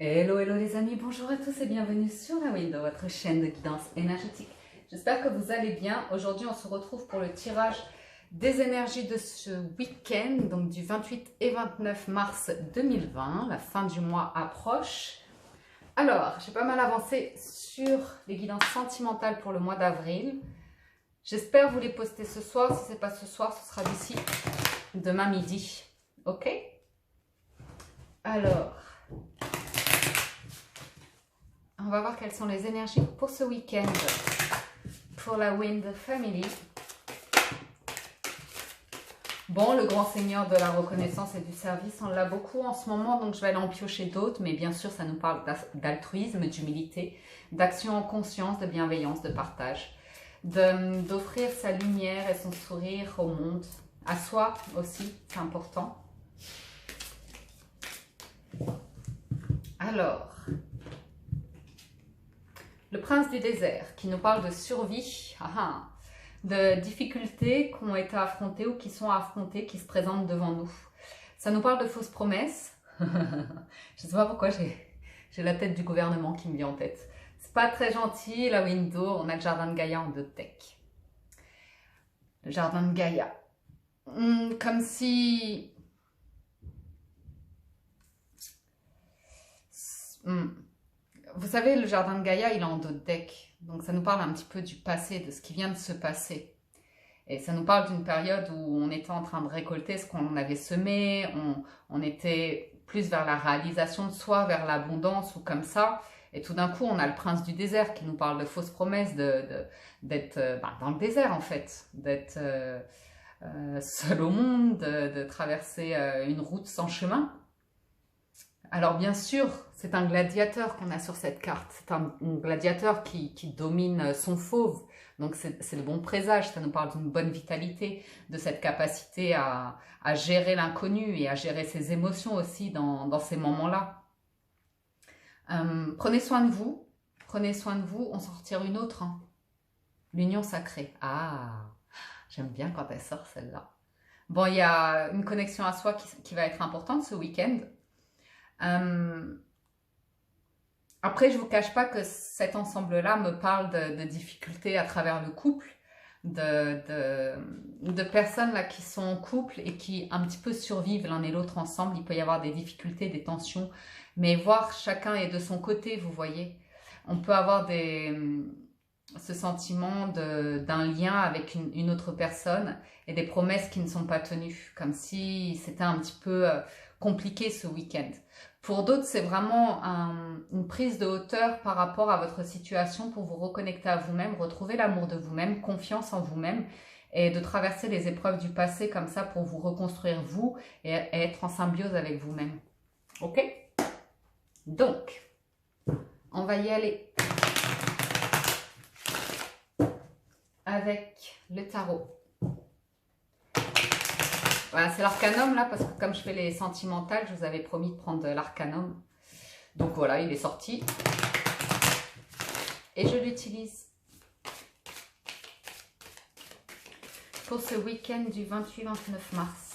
Hello, hello les amis, bonjour à tous et bienvenue sur la Window, votre chaîne de guidance énergétique. J'espère que vous allez bien. Aujourd'hui, on se retrouve pour le tirage des énergies de ce week-end, donc du 28 et 29 mars 2020. La fin du mois approche. Alors, j'ai pas mal avancé sur les guidances sentimentales pour le mois d'avril. J'espère vous les poster ce soir. Si ce n'est pas ce soir, ce sera d'ici demain midi. Ok? Alors... on va voir quelles sont les énergies pour ce week-end pour la Wind Family. Bon, le grand seigneur de la reconnaissance et du service, on l'a beaucoup en ce moment, donc je vais aller en piocher d'autres, mais bien sûr, ça nous parle d'altruisme, d'humilité, d'action en conscience, de bienveillance, de partage, d'offrir sa lumière et son sourire au monde, à soi aussi, c'est important. Alors... le prince du désert, qui nous parle de survie, de difficultés qui ont été affrontées ou qui sont affrontées, qui se présentent devant nous. Ça nous parle de fausses promesses. Je ne sais pas pourquoi j'ai la tête du gouvernement qui me vient en tête. C'est pas très gentil, la window, on a le jardin de Gaïa en deux decks. Le jardin de Gaïa. Comme si... vous savez, le jardin de Gaïa, il est en deux decks. Donc, ça nous parle un petit peu du passé, de ce qui vient de se passer. Et ça nous parle d'une période où on était en train de récolter ce qu'on avait semé. On était plus vers la réalisation de soi, vers l'abondance ou comme ça. Et tout d'un coup, on a le prince du désert qui nous parle de fausses promesses, d'être dans le désert en fait. D'être seul au monde, de traverser une route sans chemin. Alors bien sûr, c'est un gladiateur qu'on a sur cette carte. C'est un gladiateur qui domine son fauve. Donc c'est le bon présage, ça nous parle d'une bonne vitalité, de cette capacité à gérer l'inconnu et à gérer ses émotions aussi dans ces moments-là. Prenez soin de vous, on s'en retire une autre. Hein. L'union sacrée. Ah, j'aime bien quand elle sort celle-là. Bon, il y a une connexion à soi qui va être importante ce week-end. Après, je ne vous cache pas que cet ensemble-là me parle de difficultés à travers le couple, de personnes là qui sont en couple et qui un petit peu survivent l'un et l'autre ensemble. Il peut y avoir des difficultés, des tensions, mais voir chacun est de son côté, vous voyez. On peut avoir ce sentiment d'un lien avec une autre personne et des promesses qui ne sont pas tenues, comme si c'était un petit peu compliqué ce week-end. Pour d'autres, c'est vraiment une prise de hauteur par rapport à votre situation pour vous reconnecter à vous-même, retrouver l'amour de vous-même, confiance en vous-même et de traverser les épreuves du passé comme ça pour vous reconstruire vous et être en symbiose avec vous-même. Ok? Donc, on va y aller avec le tarot. Voilà, c'est l'arcanum là, parce que comme je fais les sentimentales, je vous avais promis de prendre l'arcanum. Donc voilà, il est sorti. Et je l'utilise pour ce week-end du 28-29 mars.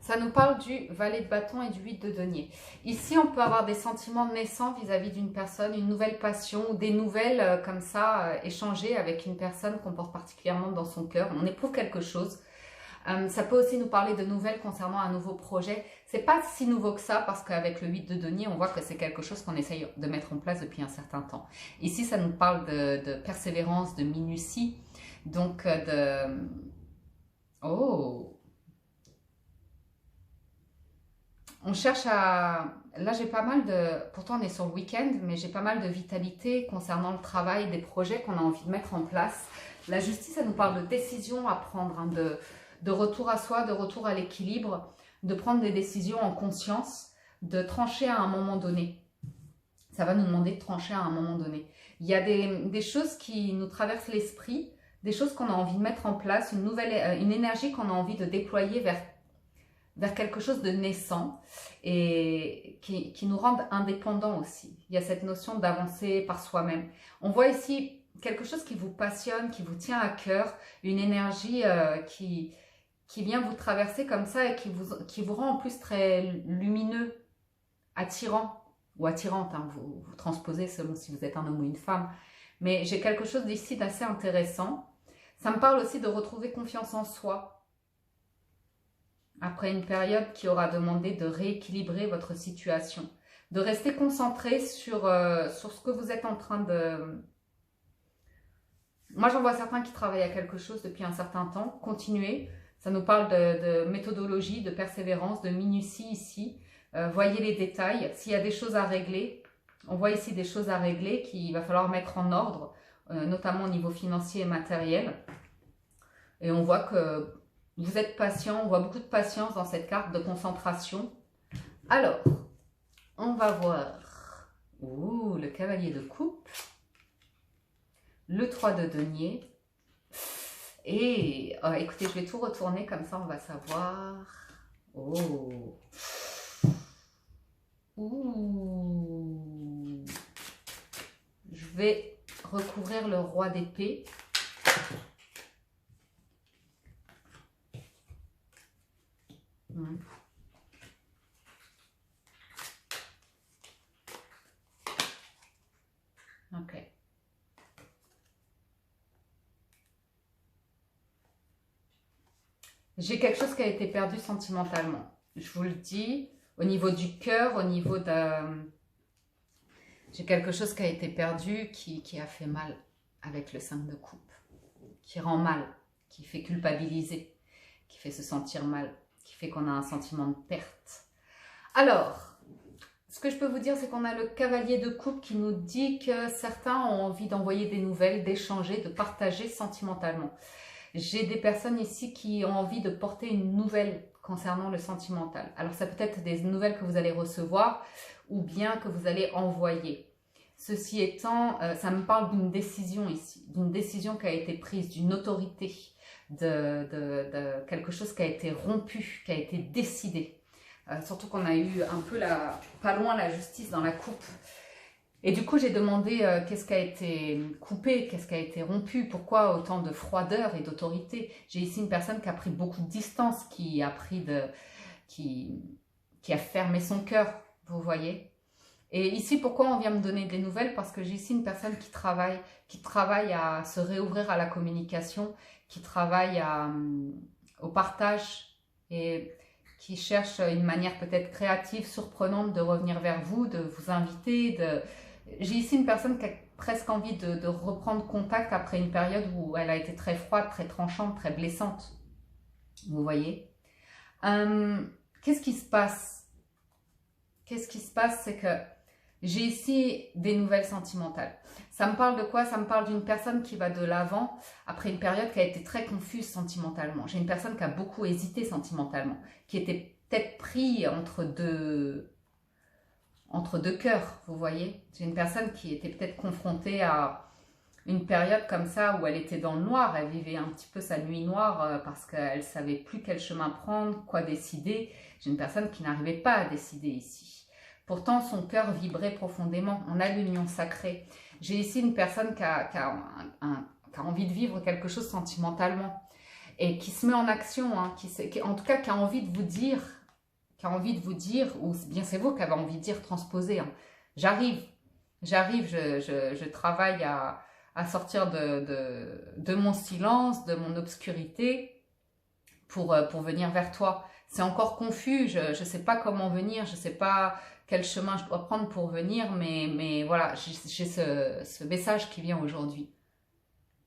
Ça nous parle du valet de bâton et du 8 de denier. Ici, on peut avoir des sentiments naissants vis-à-vis d'une personne, une nouvelle passion ou des nouvelles comme ça, échangées avec une personne qu'on porte particulièrement dans son cœur. On éprouve quelque chose. Ça peut aussi nous parler de nouvelles concernant un nouveau projet. C'est pas si nouveau que ça parce qu'avec le 8 de denier, on voit que c'est quelque chose qu'on essaye de mettre en place depuis un certain temps. Ici, ça nous parle de persévérance, de minutie, donc oh! On cherche à... Là, j'ai pas mal de... Pourtant, on est sur le week-end, mais j'ai pas mal de vitalité concernant le travail, des projets qu'on a envie de mettre en place. La justice, ça nous parle de décisions à prendre, hein, de retour à soi, de retour à l'équilibre, de prendre des décisions en conscience, de trancher à un moment donné. Ça va nous demander de trancher à un moment donné. Il y a des choses qui nous traversent l'esprit, des choses qu'on a envie de mettre en place, une énergie qu'on a envie de déployer vers quelque chose de naissant et qui nous rende indépendants aussi. Il y a cette notion d'avancer par soi-même. On voit ici quelque chose qui vous passionne, qui vous tient à cœur, une énergie qui vient vous traverser comme ça et qui vous rend en plus très lumineux, attirant ou attirante, hein, vous transposez selon si vous êtes un homme ou une femme. Mais j'ai quelque chose d'ici d'assez intéressant. Ça me parle aussi de retrouver confiance en soi. Après une période qui aura demandé de rééquilibrer votre situation. De rester concentré sur ce que vous êtes en train de... Moi, j'en vois certains qui travaillent à quelque chose depuis un certain temps. Continuez. Ça nous parle de méthodologie, de persévérance, de minutie ici. Voyez les détails. S'il y a des choses à régler, on voit ici des choses à régler qu'il va falloir mettre en ordre, notamment au niveau financier et matériel. Et on voit que vous êtes patient, on voit beaucoup de patience dans cette carte de concentration. Alors, on va voir le cavalier de coupe, le 3 de denier. Et écoutez, je vais tout retourner comme ça, on va savoir. Je vais recouvrir le roi d'épée. Ok. J'ai quelque chose qui a été perdu sentimentalement. Je vous le dis, au niveau du cœur, au niveau de... J'ai quelque chose qui a été perdu qui a fait mal avec le 5 de coupe. Qui rend mal, qui fait culpabiliser, qui fait se sentir mal, qui fait qu'on a un sentiment de perte. Alors, ce que je peux vous dire, c'est qu'on a le cavalier de coupe qui nous dit que certains ont envie d'envoyer des nouvelles, d'échanger, de partager sentimentalement. J'ai des personnes ici qui ont envie de porter une nouvelle concernant le sentimental. Alors, ça peut être des nouvelles que vous allez recevoir ou bien que vous allez envoyer. Ceci étant, ça me parle d'une décision ici, d'une décision qui a été prise, d'une autorité, de quelque chose qui a été rompu, qui a été décidé. Surtout qu'on a eu un peu pas loin la justice dans la coupe. Et du coup, j'ai demandé qu'est-ce qui a été coupé, qu'est-ce qui a été rompu, pourquoi autant de froideur et d'autorité. J'ai ici une personne qui a pris beaucoup de distance, qui a fermé son cœur, vous voyez. Et ici, pourquoi on vient me donner des nouvelles? Parce que j'ai ici une personne qui travaille à se réouvrir à la communication, qui travaille au partage et qui cherche une manière peut-être créative, surprenante de revenir vers vous, de vous inviter. J'ai ici une personne qui a presque envie de reprendre contact après une période où elle a été très froide, très tranchante, très blessante. Vous voyez? Qu'est-ce qui se passe? Qu'est-ce qui se passe? C'est que j'ai ici des nouvelles sentimentales. Ça me parle de quoi? Ça me parle d'une personne qui va de l'avant après une période qui a été très confuse sentimentalement. J'ai une personne qui a beaucoup hésité sentimentalement, qui était peut-être pris entre deux cœurs, vous voyez. J'ai une personne qui était peut-être confrontée à une période comme ça où elle était dans le noir, elle vivait un petit peu sa nuit noire parce qu'elle ne savait plus quel chemin prendre, quoi décider. J'ai une personne qui n'arrivait pas à décider ici. Pourtant, son cœur vibrait profondément. On a l'union sacrée. J'ai ici une personne qui a envie de vivre quelque chose sentimentalement et qui se met en action, hein, en tout cas qui a envie de vous dire, ou bien c'est vous qui avez envie de dire, transposer. Hein. J'arrive, je travaille à sortir de mon silence, de mon obscurité pour venir vers toi. C'est encore confus, je ne sais pas comment venir, je ne sais pas quel chemin je dois prendre pour venir, mais voilà, j'ai ce message qui vient aujourd'hui.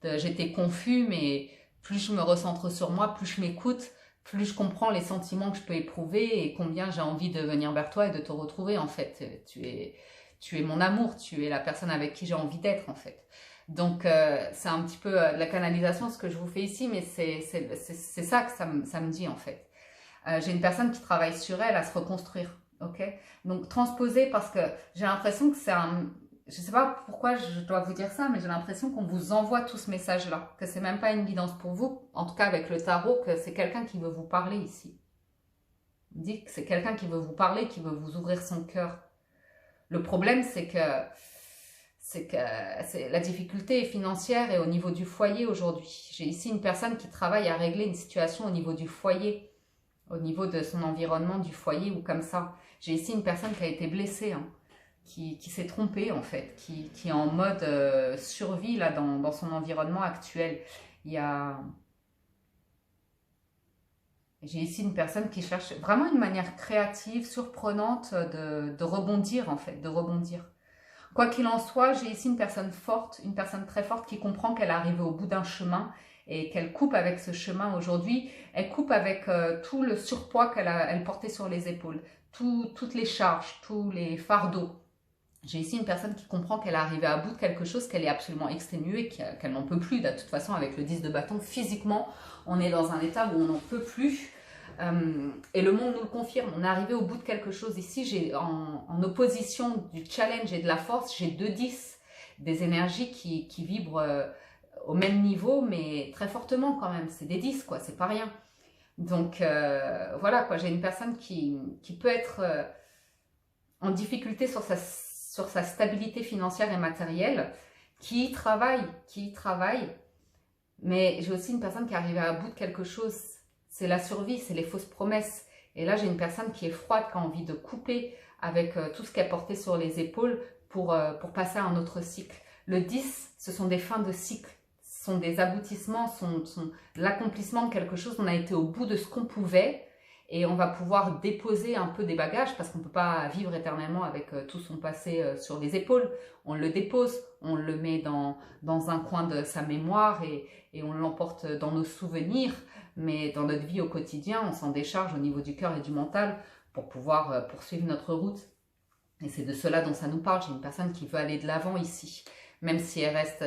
J'étais confus, mais plus je me recentre sur moi, plus je m'écoute, plus je comprends les sentiments que je peux éprouver et combien j'ai envie de venir vers toi et de te retrouver en fait. Tu es mon amour, tu es la personne avec qui j'ai envie d'être en fait. Donc c'est un petit peu de la canalisation ce que je vous fais ici, mais c'est ça que ça me dit en fait. J'ai une personne qui travaille sur elle à se reconstruire, ok? Donc transposer parce que j'ai l'impression que c'est un... Je ne sais pas pourquoi je dois vous dire ça, mais j'ai l'impression qu'on vous envoie tout ce message-là, que c'est même pas une guidance pour vous, en tout cas avec le tarot, que c'est quelqu'un qui veut vous parler ici. Dit que c'est quelqu'un qui veut vous parler, qui veut vous ouvrir son cœur. Le problème, c'est que c'est que la difficulté est financière et au niveau du foyer aujourd'hui. J'ai ici une personne qui travaille à régler une situation au niveau du foyer, au niveau de son environnement du foyer ou comme ça. J'ai ici une personne qui a été blessée, hein, qui s'est trompée en fait, qui est en mode survie là dans son environnement actuel. Il y a... J'ai ici une personne qui cherche vraiment une manière créative, surprenante de rebondir en fait, de rebondir. Quoi qu'il en soit, j'ai ici une personne forte, une personne très forte qui comprend qu'elle est arrivée au bout d'un chemin et qu'elle coupe avec ce chemin aujourd'hui. Elle coupe avec tout le surpoids elle portait sur les épaules, toutes les charges, tous les fardeaux. J'ai ici une personne qui comprend qu'elle est arrivée à bout de quelque chose, qu'elle est absolument exténuée, qu'elle n'en peut plus. De toute façon, avec le 10 de bâton, physiquement, on est dans un état où on n'en peut plus. Et le monde nous le confirme, on est arrivé au bout de quelque chose. Ici, j'ai en opposition du challenge et de la force, j'ai 2-10, des énergies qui vibrent au même niveau, mais très fortement quand même. C'est des 10, quoi, c'est pas rien. Donc voilà, quoi, j'ai une personne qui peut être en difficulté sur sa stabilité financière et matérielle, qui travaille, mais j'ai aussi une personne qui est arrivée à bout de quelque chose. C'est la survie, c'est les fausses promesses. Et là, j'ai une personne qui est froide, qui a envie de couper avec tout ce qu'elle portait sur les épaules pour passer à un autre cycle. Le 10, ce sont des fins de cycle, ce sont des aboutissements, sont l'accomplissement de quelque chose. On a été au bout de ce qu'on pouvait et on va pouvoir déposer un peu des bagages parce qu'on ne peut pas vivre éternellement avec tout son passé sur les épaules. On le dépose, on le met dans un coin de sa mémoire et on l'emporte dans nos souvenirs. Mais dans notre vie au quotidien, on s'en décharge au niveau du cœur et du mental pour pouvoir poursuivre notre route. Et c'est de cela dont ça nous parle. J'ai une personne qui veut aller de l'avant ici. Même si elle reste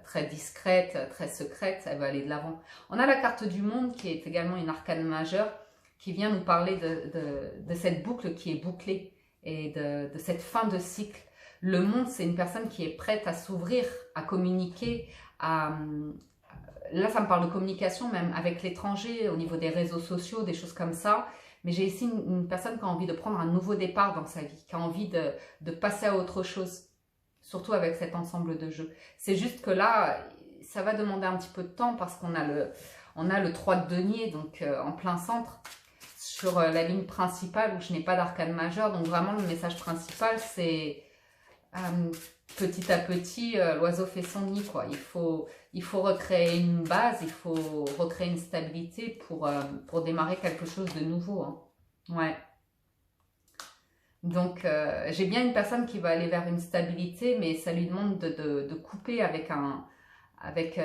très discrète, très secrète, elle veut aller de l'avant. On a la carte du monde qui est également une arcane majeure qui vient nous parler de cette boucle qui est bouclée et de cette fin de cycle. Le monde, c'est une personne qui est prête à s'ouvrir, à communiquer, Là, ça me parle de communication, même avec l'étranger, au niveau des réseaux sociaux, des choses comme ça. Mais j'ai ici une personne qui a envie de prendre un nouveau départ dans sa vie, qui a envie de passer à autre chose, surtout avec cet ensemble de jeux. C'est juste que là, ça va demander un petit peu de temps parce qu'on a le 3 de denier, donc en plein centre, sur la ligne principale où je n'ai pas d'arcane majeur. Donc vraiment, le message principal, c'est petit à petit, l'oiseau fait son nid, quoi. Il faut recréer une base, il faut recréer une stabilité pour démarrer quelque chose de nouveau, hein. Ouais. Donc, j'ai bien une personne qui va aller vers une stabilité, mais ça lui demande de couper avec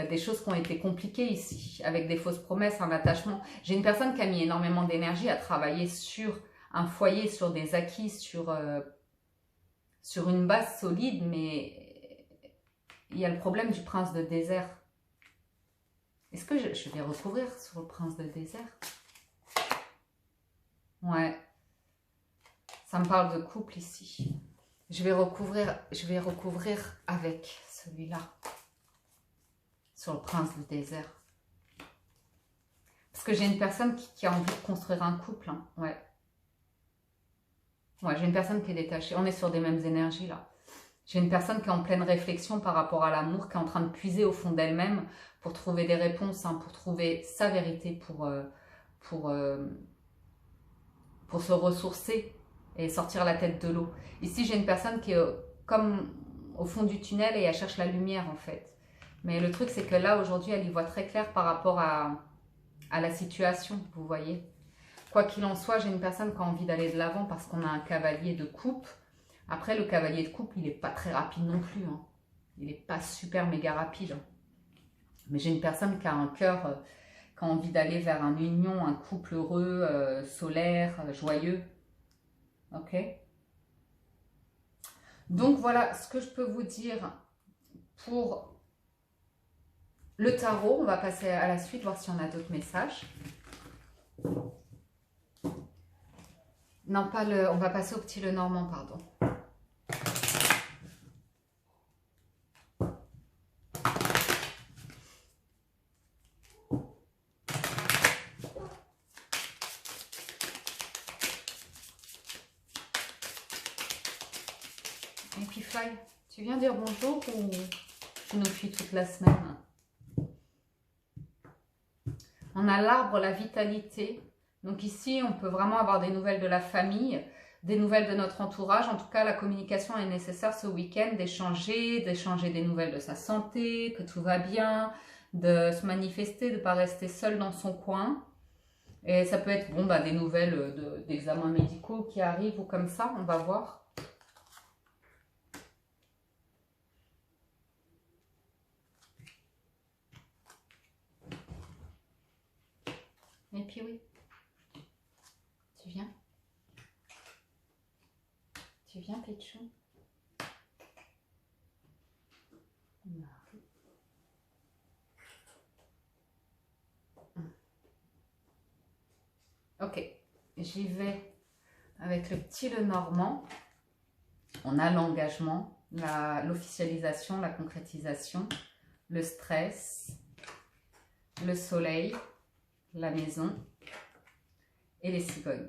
des choses qui ont été compliquées ici, avec des fausses promesses, un attachement. J'ai une personne qui a mis énormément d'énergie à travailler sur un foyer, sur des acquis, sur une base solide, mais il y a le problème du prince de désert. Est-ce que je vais recouvrir sur le prince de désert? Ouais. Ça me parle de couple ici. Je vais recouvrir avec celui-là. Sur le prince du désert. Parce que j'ai une personne qui a envie de construire un couple, hein. Ouais. Ouais, j'ai une personne qui est détachée. On est sur des mêmes énergies là. J'ai une personne qui est en pleine réflexion par rapport à l'amour, qui est en train de puiser au fond d'elle-même pour trouver des réponses, hein, pour trouver sa vérité, pour se ressourcer et sortir la tête de l'eau. Ici, j'ai une personne qui est comme au fond du tunnel et elle cherche la lumière en fait. Mais le truc, c'est que là, aujourd'hui, elle y voit très clair par rapport à la situation, vous voyez. Quoi qu'il en soit, j'ai une personne qui a envie d'aller de l'avant parce qu'on a un cavalier de coupe. Après, le cavalier de coupe, il n'est pas très rapide non plus, hein. Il n'est pas super méga rapide, hein. Mais j'ai une personne qui a un cœur, qui a envie d'aller vers une union, un couple heureux, solaire, joyeux. Ok? Donc voilà ce que je peux vous dire pour le tarot. On va passer à la suite, voir si on a d'autres messages. Non, pas le... On va passer au petit Lenormand, pardon. Amplify, Tu viens dire bonjour ou tu nous fuis toute la semaine? On a l'arbre, la vitalité. Donc ici, on peut vraiment avoir des nouvelles de la famille, des nouvelles de notre entourage. En tout cas, la communication est nécessaire ce week-end, d'échanger des nouvelles de sa santé, que tout va bien, de se manifester, de ne pas rester seul dans son coin. Et ça peut être bon, bah, des nouvelles d'examens médicaux qui arrivent ou comme ça, on va voir. Et puis oui, tu viens? Tu viens, Péchou? Ok, j'y vais avec le petit Lenormand. On a l'engagement, l'officialisation, la concrétisation, le stress, le soleil, la maison et les cigognes.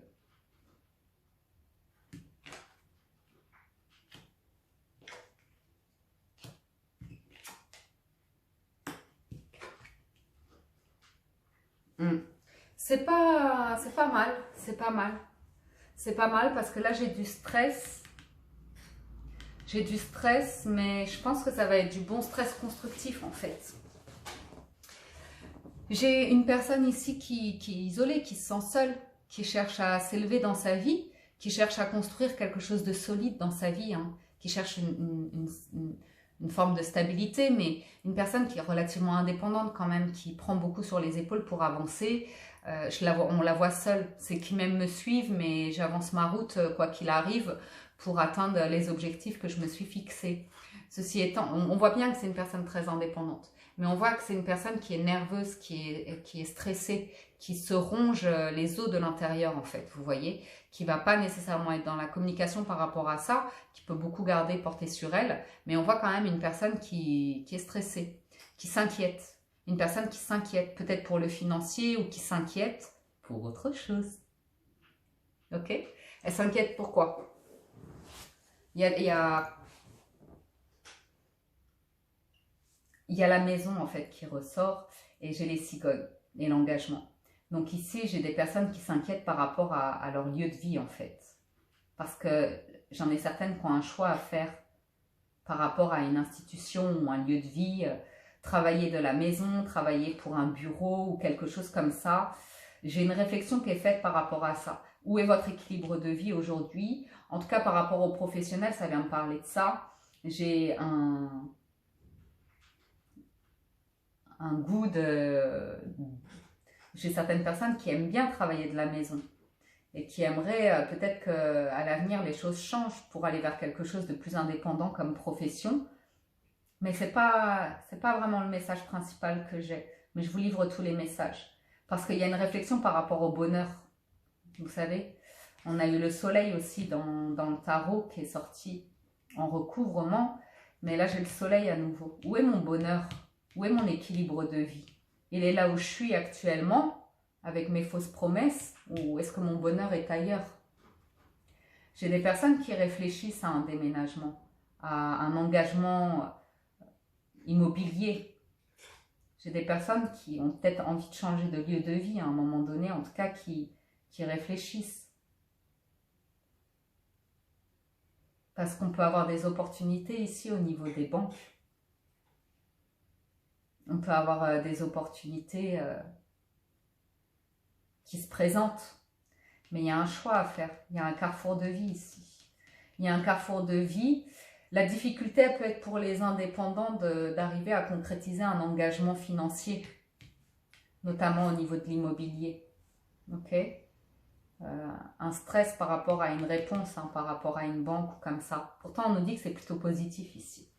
C'est pas mal, c'est pas mal. C'est pas mal parce que là j'ai du stress. J'ai du stress, mais je pense que ça va être du bon stress constructif en fait. J'ai une personne ici qui est isolée, qui se sent seule, qui cherche à s'élever dans sa vie, qui cherche à construire quelque chose de solide dans sa vie, hein, qui cherche une forme de stabilité, mais une personne qui est relativement indépendante quand même, qui prend beaucoup sur les épaules pour avancer. On la voit seule, c'est qui même me suivent, mais j'avance ma route, quoi qu'il arrive, pour atteindre les objectifs que je me suis fixés. Ceci étant, on voit bien que c'est une personne très indépendante, mais on voit que c'est une personne qui est nerveuse, qui est stressée, qui se ronge les os de l'intérieur en fait, vous voyez, qui va pas nécessairement être dans la communication par rapport à ça, qui peut beaucoup garder, porter sur elle, mais on voit quand même une personne qui est stressée, qui s'inquiète. Une personne qui s'inquiète peut-être pour le financier ou qui s'inquiète pour autre chose. Ok? Elle s'inquiète pourquoi? Il y a la maison en fait qui ressort et j'ai les cigognes et l'engagement. Donc ici, j'ai des personnes qui s'inquiètent par rapport à leur lieu de vie en fait. Parce que j'en ai certaines qui ont un choix à faire par rapport à une institution ou un lieu de vie, travailler de la maison, travailler pour un bureau ou quelque chose comme ça. J'ai une réflexion qui est faite par rapport à ça. Où est votre équilibre de vie aujourd'hui? En tout cas, par rapport aux professionnels, ça vient me parler de ça. J'ai un goût de... J'ai certaines personnes qui aiment bien travailler de la maison et qui aimeraient peut-être qu'à l'avenir, les choses changent pour aller vers quelque chose de plus indépendant comme profession. Mais c'est pas vraiment le message principal que j'ai. Mais je vous livre tous les messages. Parce qu'il y a une réflexion par rapport au bonheur. Vous savez, on a eu le soleil aussi dans le tarot qui est sorti en recouvrement. Mais là, j'ai le soleil à nouveau. Où est mon bonheur? Où est mon équilibre de vie? Il est là où je suis actuellement, avec mes fausses promesses, ou est-ce que mon bonheur est ailleurs? J'ai des personnes qui réfléchissent à un déménagement, à un engagement immobilier. J'ai des personnes qui ont peut-être envie de changer de lieu de vie à un moment donné, en tout cas qui réfléchissent. Parce qu'on peut avoir des opportunités ici au niveau des banques. On peut avoir des opportunités qui se présentent. Mais il y a un choix à faire. Il y a un carrefour de vie ici. Il y a un carrefour de vie. La difficulté elle peut être pour les indépendants d'arriver à concrétiser un engagement financier, notamment au niveau de l'immobilier. Ok, un stress par rapport à une réponse, hein, par rapport à une banque ou comme ça. Pourtant, on nous dit que c'est plutôt positif ici.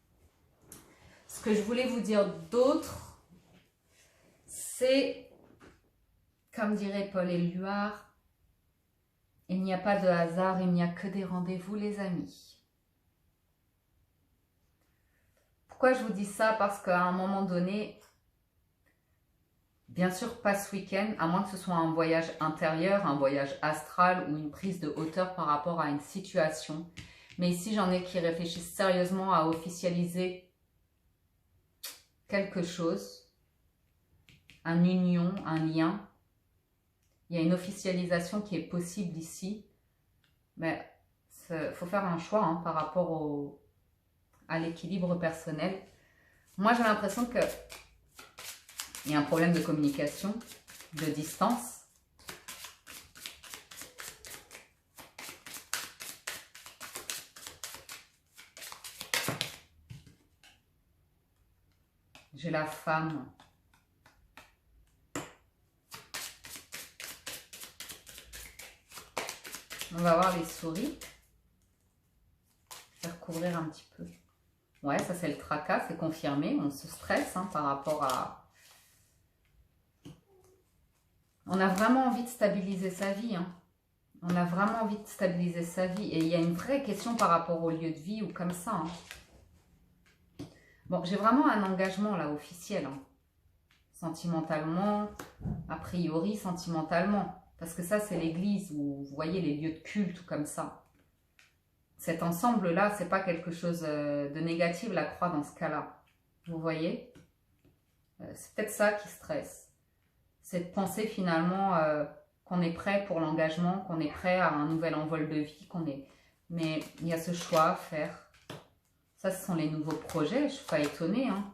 Ce que je voulais vous dire d'autre, c'est, comme dirait Paul Éluard, il n'y a pas de hasard, il n'y a que des rendez-vous, les amis. Pourquoi je vous dis ça? Parce qu'à un moment donné, bien sûr pas ce week-end, à moins que ce soit un voyage intérieur, un voyage astral ou une prise de hauteur par rapport à une situation. Mais ici, j'en ai qui réfléchissent sérieusement à officialiser quelque chose, une union, un lien. Il y a une officialisation qui est possible ici, mais il faut faire un choix hein, par rapport à l'équilibre personnel. Moi, j'ai l'impression qu'il y a un problème de communication, de distance. J'ai la femme. On va voir les souris. Faire couvrir un petit peu. Ouais, ça c'est le tracas, c'est confirmé. On se stresse hein, par rapport à... On a vraiment envie de stabiliser sa vie. Hein. On a vraiment envie de stabiliser sa vie. Et il y a une vraie question par rapport au lieu de vie ou comme ça. Hein. Bon, j'ai vraiment un engagement là officiel. Hein. Sentimentalement, a priori sentimentalement. Parce que ça c'est l'église où vous voyez les lieux de culte ou comme ça. Cet ensemble-là, c'est pas quelque chose de négatif, la croix, dans ce cas-là. Vous voyez? C'est peut-être ça qui stresse. C'est de penser finalement qu'on est prêt pour l'engagement, qu'on est prêt à un nouvel envol de vie, Mais il y a ce choix à faire. Ça, ce sont les nouveaux projets, je ne suis pas étonnée, hein,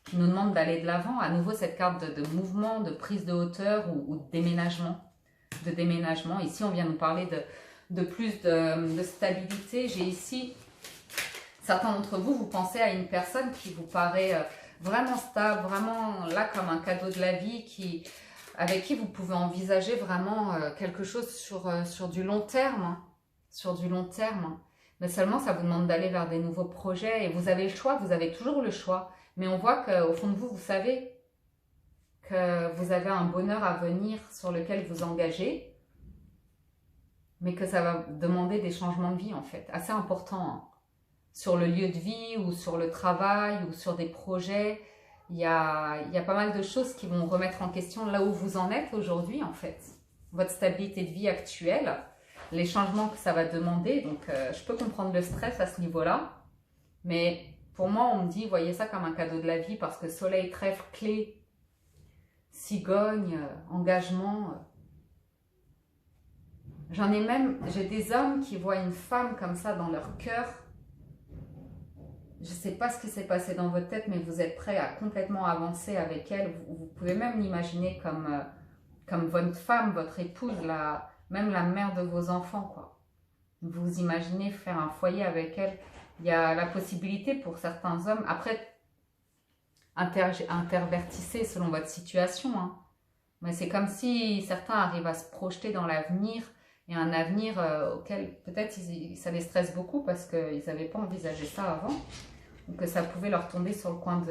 qui nous demandent d'aller de l'avant. À nouveau, cette carte de mouvement, de prise de hauteur ou de déménagement. Ici, on vient nous parler de plus de stabilité. J'ai ici, certains d'entre vous, vous pensez à une personne qui vous paraît vraiment stable, vraiment là comme un cadeau de la vie, avec qui vous pouvez envisager vraiment quelque chose sur du long terme. Hein, sur du long terme. Mais seulement, ça vous demande d'aller vers des nouveaux projets. Et vous avez le choix, vous avez toujours le choix. Mais on voit qu'au fond de vous, vous savez que vous avez un bonheur à venir sur lequel vous engagez. Mais que ça va demander des changements de vie, en fait. Assez importants. Hein. Sur le lieu de vie ou sur le travail ou sur des projets. Il y a pas mal de choses qui vont remettre en question là où vous en êtes aujourd'hui, en fait. Votre stabilité de vie actuelle. Les changements que ça va demander. Donc, je peux comprendre le stress à ce niveau-là. Mais pour moi, on me dit, voyez ça comme un cadeau de la vie parce que soleil, trèfle, clé, cigogne, engagement. J'ai des hommes qui voient une femme comme ça dans leur cœur. Je ne sais pas ce qui s'est passé dans votre tête, mais vous êtes prêts à complètement avancer avec elle. Vous pouvez même l'imaginer comme votre femme, votre épouse, même la mère de vos enfants, quoi. Vous imaginez faire un foyer avec elle. Il y a la possibilité pour certains hommes, après, intervertissez selon votre situation, hein. Mais c'est comme si certains arrivent à se projeter dans l'avenir, et un avenir auquel peut-être ça les stresse beaucoup parce qu'ils n'avaient pas envisagé ça avant, ou que ça pouvait leur tomber sur le coin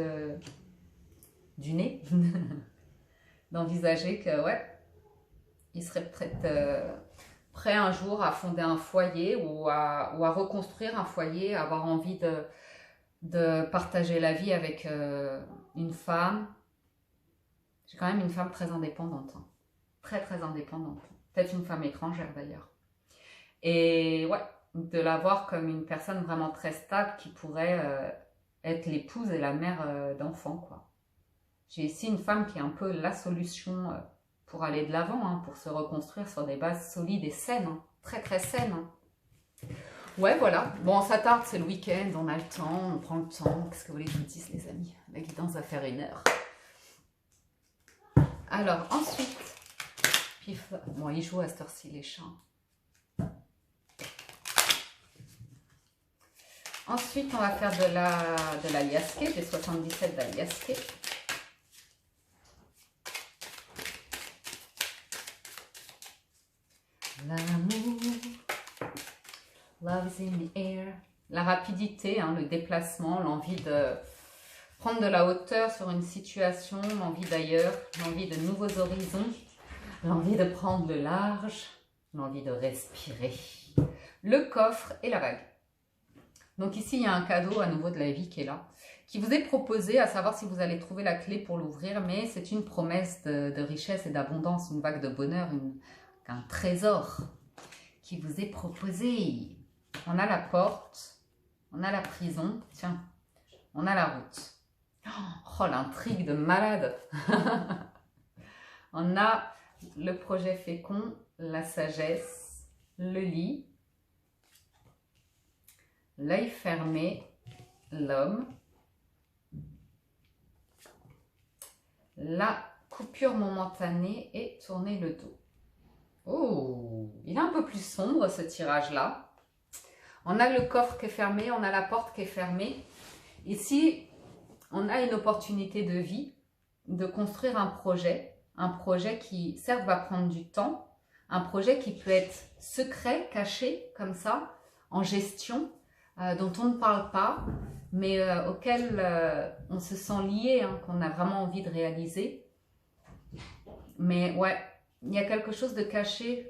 du nez, d'envisager que, ouais, ils seraient peut-être prêts un jour à fonder un foyer ou à reconstruire un foyer, avoir envie de partager la vie avec une femme. J'ai quand même une femme très indépendante, hein. Très très indépendante. Peut-être une femme étrangère d'ailleurs. Et ouais, de la voir comme une personne vraiment très stable qui pourrait être l'épouse et la mère d'enfants, quoi. J'ai ici une femme qui est un peu la solution pour aller de l'avant, hein, pour se reconstruire sur des bases solides et saines, hein, très très saines. Hein. Ouais, voilà. Bon, ça tarde, c'est le week-end, on a le temps, on prend le temps. Qu'est-ce que vous voulez que je vous dise, les amis? La guidance va faire 1 heure. Alors, ensuite, bon, ils jouent à cette heure-ci, les chats. Ensuite, on va faire de la Yaske, des 77 d'Aliaske. L'amour, love is in the air. La rapidité, hein, le déplacement, l'envie de prendre de la hauteur sur une situation, l'envie d'ailleurs, l'envie de nouveaux horizons, l'envie de prendre le large, l'envie de respirer. Le coffre et la bague. Donc ici, il y a un cadeau à nouveau de la vie qui est là, qui vous est proposé, à savoir si vous allez trouver la clé pour l'ouvrir, mais c'est une promesse de richesse et d'abondance, une vague de bonheur, un trésor qui vous est proposé. On a la porte. On a la prison. Tiens, on a la route. Oh, l'intrigue de malade. On a le projet fécond, la sagesse, le lit, l'œil fermé, l'homme, la coupure momentanée et tourner le dos. Oh, il est un peu plus sombre ce tirage-là. On a le coffre qui est fermé, on a la porte qui est fermée. Ici, on a une opportunité de vie, de construire un projet qui, certes, va prendre du temps, un projet qui peut être secret, caché, comme ça, en gestion, dont on ne parle pas, mais auquel on se sent lié, hein, qu'on a vraiment envie de réaliser. Mais ouais, il y a quelque chose de caché.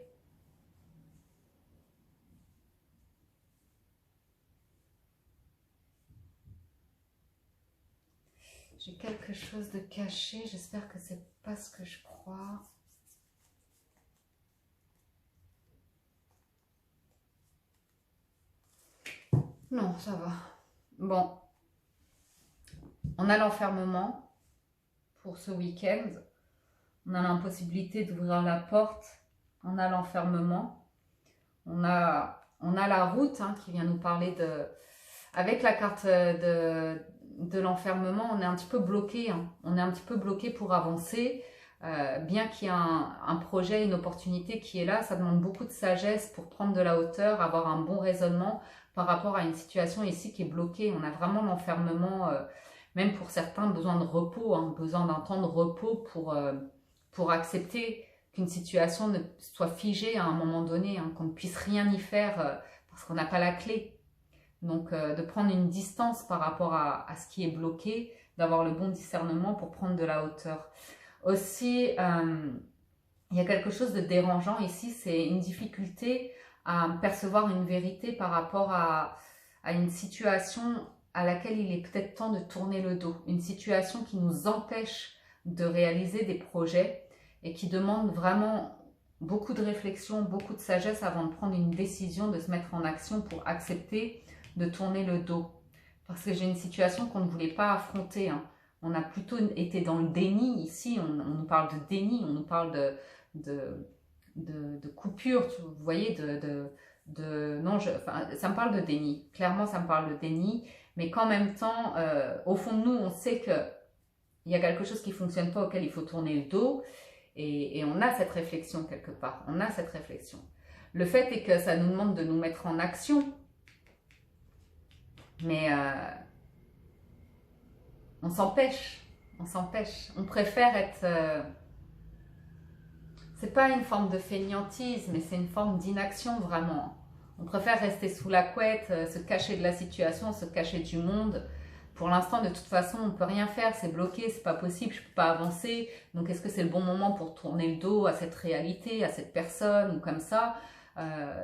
J'ai quelque chose de caché, j'espère que c'est pas ce que je crois. Non, ça va. Bon, on a l'enfermement pour ce week-end. On a l'impossibilité d'ouvrir la porte. On a l'enfermement. On a la route hein, qui vient nous parler de... Avec la carte de l'enfermement, on est un petit peu bloqué. Hein. On est un petit peu bloqué pour avancer. Bien qu'il y ait un projet, une opportunité qui est là, ça demande beaucoup de sagesse pour prendre de la hauteur, avoir un bon raisonnement par rapport à une situation ici qui est bloquée. On a vraiment l'enfermement, même pour certains, besoin de repos, hein, besoin d'un temps de repos pour accepter qu'une situation ne soit figée à un moment donné, hein, qu'on ne puisse rien y faire parce qu'on n'a pas la clé. Donc, de prendre une distance par rapport à ce qui est bloqué, d'avoir le bon discernement pour prendre de la hauteur. Aussi, il y a quelque chose de dérangeant ici, c'est une difficulté à percevoir une vérité par rapport à une situation à laquelle il est peut-être temps de tourner le dos. Une situation qui nous empêche de réaliser des projets et qui demande vraiment beaucoup de réflexion, beaucoup de sagesse avant de prendre une décision, de se mettre en action pour accepter de tourner le dos. Parce que j'ai une situation qu'on ne voulait pas affronter. Hein. On a plutôt été dans le déni ici, on nous parle de déni, on nous parle de coupure, vous voyez, non, enfin, ça me parle de déni, clairement ça me parle de déni, mais qu'en même temps, au fond de nous, on sait qu'il y a quelque chose qui ne fonctionne pas auquel il faut tourner le dos, et on a cette réflexion quelque part, on a cette réflexion. Le fait est que ça nous demande de nous mettre en action, mais on s'empêche, on préfère être... c'est pas une forme de fainéantise, mais c'est une forme d'inaction vraiment. On préfère rester sous la couette, se cacher de la situation, se cacher du monde. Pour l'instant, de toute façon, on ne peut rien faire, c'est bloqué, c'est pas possible, je ne peux pas avancer. Donc, est-ce que c'est le bon moment pour tourner le dos à cette réalité, à cette personne ou comme ça,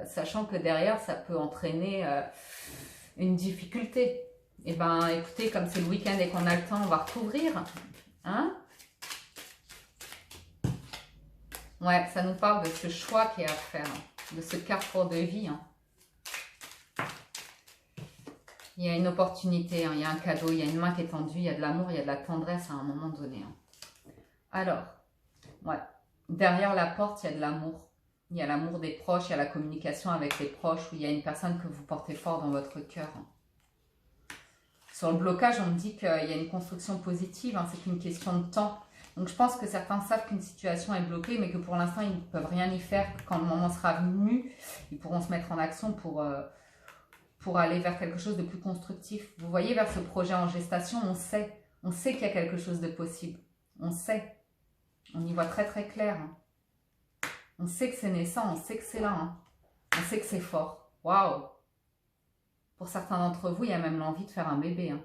sachant que derrière, ça peut entraîner une difficulté. Eh bien, écoutez, comme c'est le week-end et qu'on a le temps, on va recouvrir. Hein? Ouais, ça nous parle de ce choix qu'il y a à faire, de ce carrefour de vie. Hein. Il y a une opportunité, hein, il y a un cadeau, il y a une main qui est tendue, il y a de l'amour, il y a de la tendresse à un moment donné. Hein. Alors, ouais, derrière la porte, il y a de l'amour. Il y a l'amour des proches, il y a la communication avec les proches, où il y a une personne que vous portez fort dans votre cœur. Hein. Sur le blocage, on me dit qu'il y a une construction positive, hein, c'est qu'une question de temps. Donc je pense que certains savent qu'une situation est bloquée, mais que pour l'instant, ils ne peuvent rien y faire. Quand le moment sera venu, ils pourront se mettre en action pour aller vers quelque chose de plus constructif. Vous voyez, vers ce projet en gestation, on sait qu'il y a quelque chose de possible. On sait. On y voit très très clair. Hein. On sait que c'est naissant, on sait que c'est là. Hein. On sait que c'est fort. Waouh! Pour certains d'entre vous, il y a même l'envie de faire un bébé. Hein.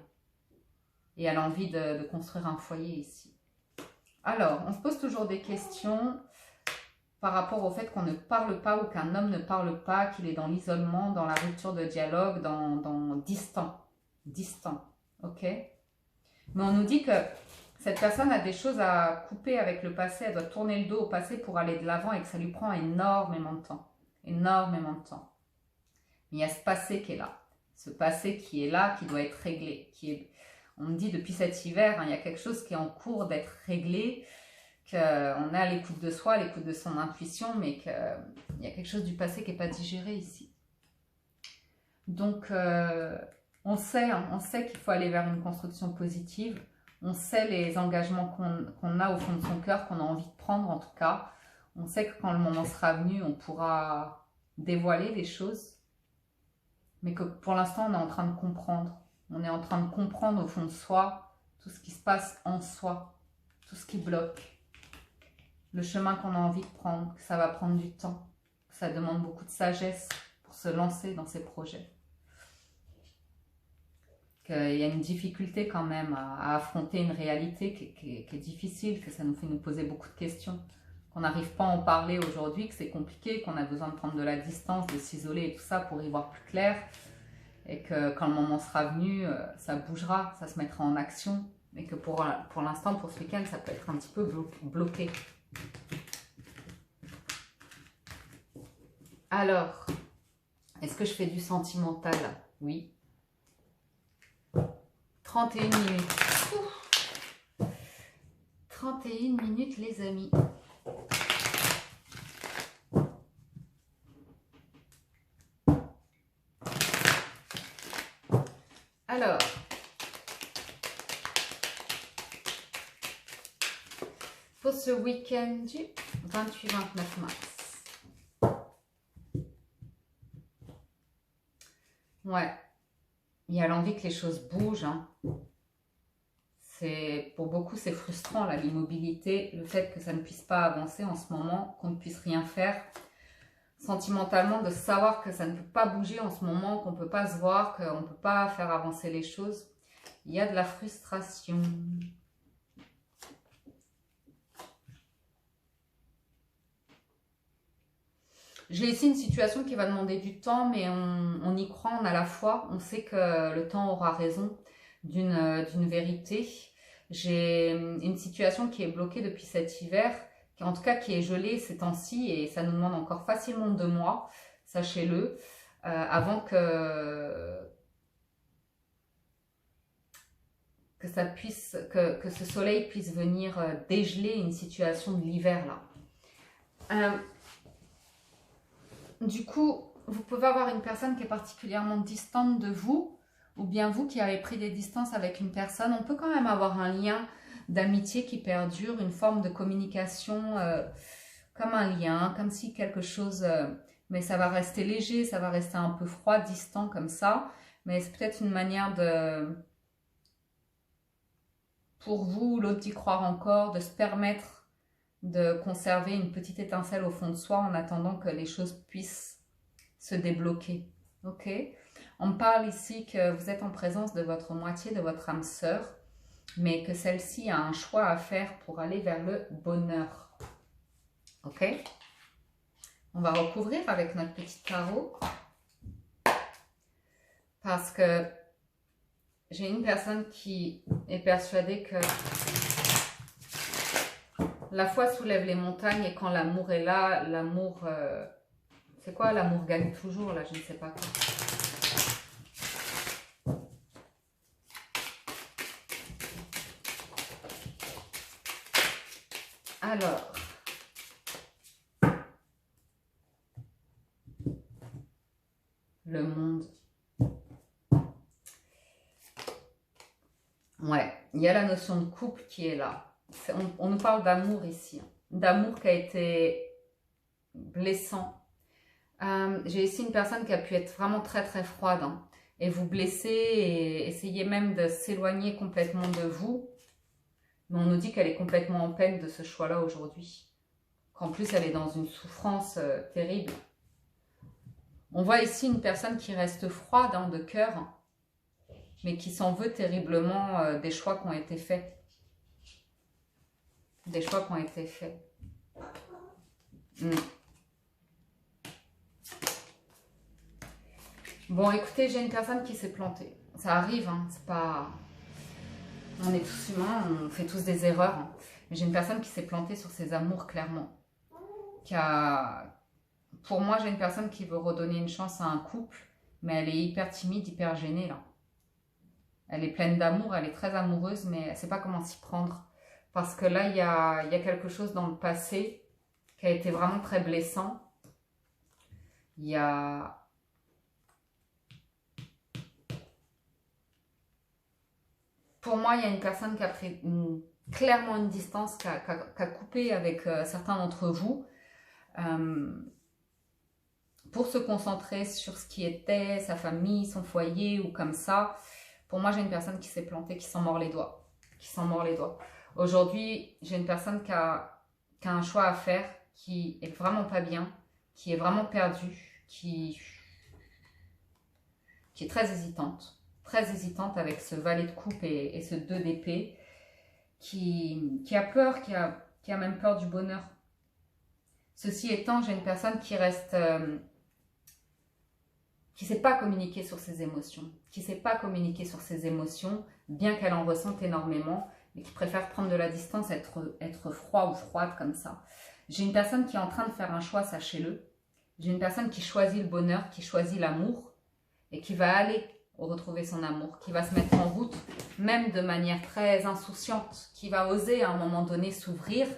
Et il y a l'envie de construire un foyer ici. Alors, on se pose toujours des questions par rapport au fait qu'on ne parle pas ou qu'un homme ne parle pas, qu'il est dans l'isolement, dans la rupture de dialogue, dans distant. Distant, ok? Mais on nous dit que cette personne a des choses à couper avec le passé, elle doit tourner le dos au passé pour aller de l'avant et que ça lui prend énormément de temps. Énormément de temps. il y a ce passé qui est là. Ce passé qui est là, qui doit être réglé. On me dit depuis cet hiver, hein, il y a quelque chose qui est en cours d'être réglé, qu'on est à l'écoute de soi, à l'écoute de son intuition, mais qu'il y a quelque chose du passé qui n'est pas digéré ici. Donc, on sait qu'il faut aller vers une construction positive. On sait les engagements qu'on a au fond de son cœur, qu'on a envie de prendre en tout cas. On sait que quand le moment sera venu, on pourra dévoiler les choses. Mais que pour l'instant, on est en train de comprendre. On est en train de comprendre au fond de soi tout ce qui se passe en soi, tout ce qui bloque. Le chemin qu'on a envie de prendre, que ça va prendre du temps, que ça demande beaucoup de sagesse pour se lancer dans ces projets. Qu'il y a une difficulté quand même à affronter une réalité qui est difficile, que ça nous fait nous poser beaucoup de questions, qu'on n'arrive pas à en parler aujourd'hui, que c'est compliqué, qu'on a besoin de prendre de la distance, de s'isoler et tout ça pour y voir plus clair, et que quand le moment sera venu, ça bougera, ça se mettra en action, mais que pour l'instant, pour ce week-end, ça peut être un petit peu bloqué. Alors, est-ce que je fais du sentimental? Oui. 31 minutes. Ouh. 31 minutes, les amis. Alors, pour ce week-end du 28-29 mars. Ouais. Il y a l'envie que les choses bougent. Hein. Pour beaucoup, c'est frustrant, l'immobilité, le fait que ça ne puisse pas avancer en ce moment, qu'on ne puisse rien faire. Sentimentalement, de savoir que ça ne peut pas bouger en ce moment, qu'on ne peut pas se voir, qu'on ne peut pas faire avancer les choses. Il y a de la frustration. J'ai ici une situation qui va demander du temps, mais on y croit, on a la foi. On sait que le temps aura raison d'une vérité. J'ai une situation qui est bloquée depuis cet hiver, en tout cas qui est gelée ces temps-ci, et ça nous demande encore facilement 2 mois, sachez-le, avant que ça puisse, que ce soleil puisse venir dégeler une situation de l'hiver là. Du coup, vous pouvez avoir une personne qui est particulièrement distante de vous, ou bien vous qui avez pris des distances avec une personne. On peut quand même avoir un lien d'amitié qui perdure, une forme de communication comme un lien, comme si quelque chose... mais ça va rester léger, ça va rester un peu froid, distant comme ça. Mais c'est peut-être une manière de... pour vous, l'autre d'y croire encore, de se permettre de conserver une petite étincelle au fond de soi en attendant que les choses puissent se débloquer. Ok? On me parle ici que vous êtes en présence de votre moitié, de votre âme sœur, mais que celle-ci a un choix à faire pour aller vers le bonheur. Ok? On va recouvrir avec notre petit tarot parce que j'ai une personne qui est persuadée que la foi soulève les montagnes et quand l'amour est là, l'amour... c'est quoi? L'amour gagne toujours, là, je ne sais pas quoi. Alors... le monde. Ouais, il y a la notion de couple qui est là. On nous parle d'amour ici, hein. D'amour qui a été blessant. J'ai ici une personne qui a pu être vraiment très très froide, hein, et vous blesser et essayer même de s'éloigner complètement de vous. Mais on nous dit qu'elle est complètement en peine de ce choix-là aujourd'hui. Qu'en plus elle est dans une souffrance terrible. On voit ici une personne qui reste froide, hein, de cœur, hein, mais qui s'en veut terriblement des choix qui ont été faits. Des choix qui ont été faits. Bon, écoutez, j'ai une personne qui s'est plantée. Ça arrive, hein, c'est pas... On est tous humains, on fait tous des erreurs. Hein. Mais j'ai une personne qui s'est plantée sur ses amours, clairement. Pour moi, j'ai une personne qui veut redonner une chance à un couple mais elle est hyper timide, hyper gênée là. Elle est pleine d'amour, elle est très amoureuse, mais elle ne sait pas comment s'y prendre. Parce que là, il y a quelque chose dans le passé qui a été vraiment très blessant. Il y a... Pour moi, il y a une personne qui a pris clairement une distance, qui a coupé avec certains d'entre vous pour se concentrer sur ce qui était sa famille, son foyer ou comme ça. Pour moi, j'ai une personne qui s'est plantée, qui s'en mord les doigts. Aujourd'hui, j'ai une personne qui a un choix à faire, qui est vraiment pas bien, qui est vraiment perdue, qui est très hésitante avec ce valet de coupe et ce 2 d'épée, qui a peur, qui a même peur du bonheur. Ceci étant, j'ai une personne qui reste... qui ne sait pas communiquer sur ses émotions, bien qu'elle en ressente énormément, mais qui préfère prendre de la distance, être froid ou froide comme ça. J'ai une personne qui est en train de faire un choix, sachez-le. J'ai une personne qui choisit le bonheur, qui choisit l'amour, et qui va aller retrouver son amour, qui va se mettre en route, même de manière très insouciante, qui va oser à un moment donné s'ouvrir,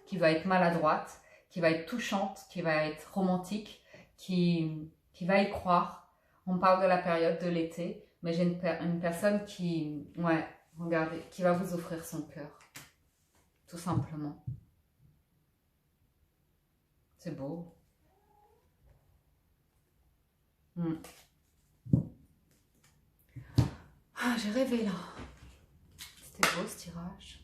qui va être maladroite, qui va être touchante, qui va être romantique, qui va y croire. On parle de la période de l'été, mais j'ai une personne qui, ouais, regardez, qui va vous offrir son cœur, tout simplement. C'est beau. Ah, j'ai rêvé là. C'était beau ce tirage.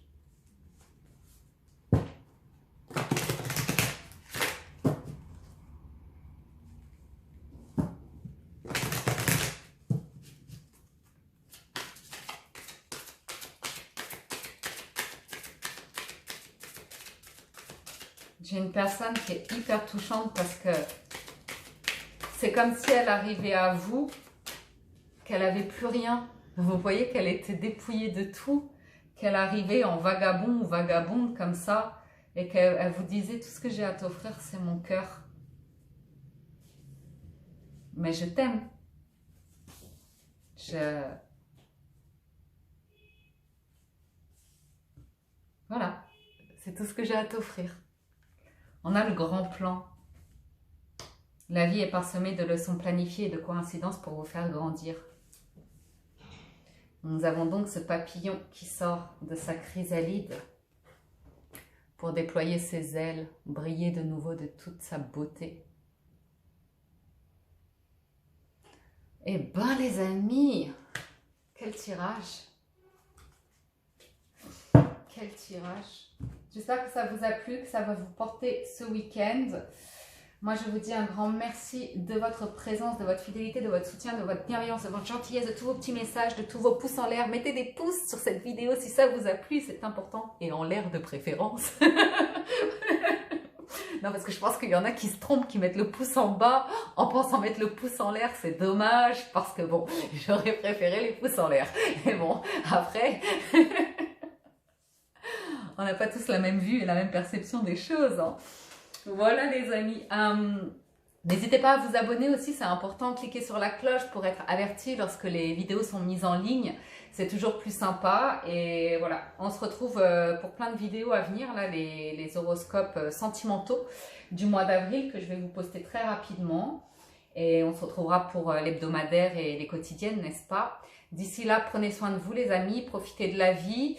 J'ai une personne qui est hyper touchante parce que c'est comme si elle arrivait à vous, qu'elle n'avait plus rien. Vous voyez qu'elle était dépouillée de tout, qu'elle arrivait en vagabond ou vagabonde comme ça et qu'elle vous disait tout ce que j'ai à t'offrir, c'est mon cœur. Mais je t'aime. Voilà, c'est tout ce que j'ai à t'offrir. On a le grand plan. La vie est parsemée de leçons planifiées et de coïncidences pour vous faire grandir. Nous avons donc ce papillon qui sort de sa chrysalide pour déployer ses ailes, briller de nouveau de toute sa beauté. Eh ben les amis, quel tirage! Quel tirage! J'espère que ça vous a plu, que ça va vous porter ce week-end. Moi, je vous dis un grand merci de votre présence, de votre fidélité, de votre soutien, de votre bienveillance, de votre gentillesse, de tous vos petits messages, de tous vos pouces en l'air. Mettez des pouces sur cette vidéo si ça vous a plu, c'est important. Et en l'air de préférence. Non, parce que je pense qu'il y en a qui se trompent, qui mettent le pouce en bas en pensant mettre le pouce en l'air. C'est dommage parce que bon, j'aurais préféré les pouces en l'air. Et bon, après... On n'a pas tous la même vue et la même perception des choses. Hein. Voilà les amis. N'hésitez pas à vous abonner aussi, c'est important. Cliquez sur la cloche pour être averti lorsque les vidéos sont mises en ligne. C'est toujours plus sympa. Et voilà, on se retrouve pour plein de vidéos à venir. Là, les horoscopes sentimentaux du mois d'avril que je vais vous poster très rapidement. Et on se retrouvera pour l'hebdomadaire et les quotidiennes, n'est-ce pas? D'ici là, prenez soin de vous les amis, profitez de la vie.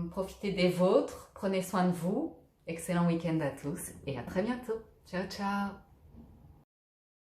Profitez des vôtres, prenez soin de vous, excellent week-end à tous et à très bientôt. Ciao ciao.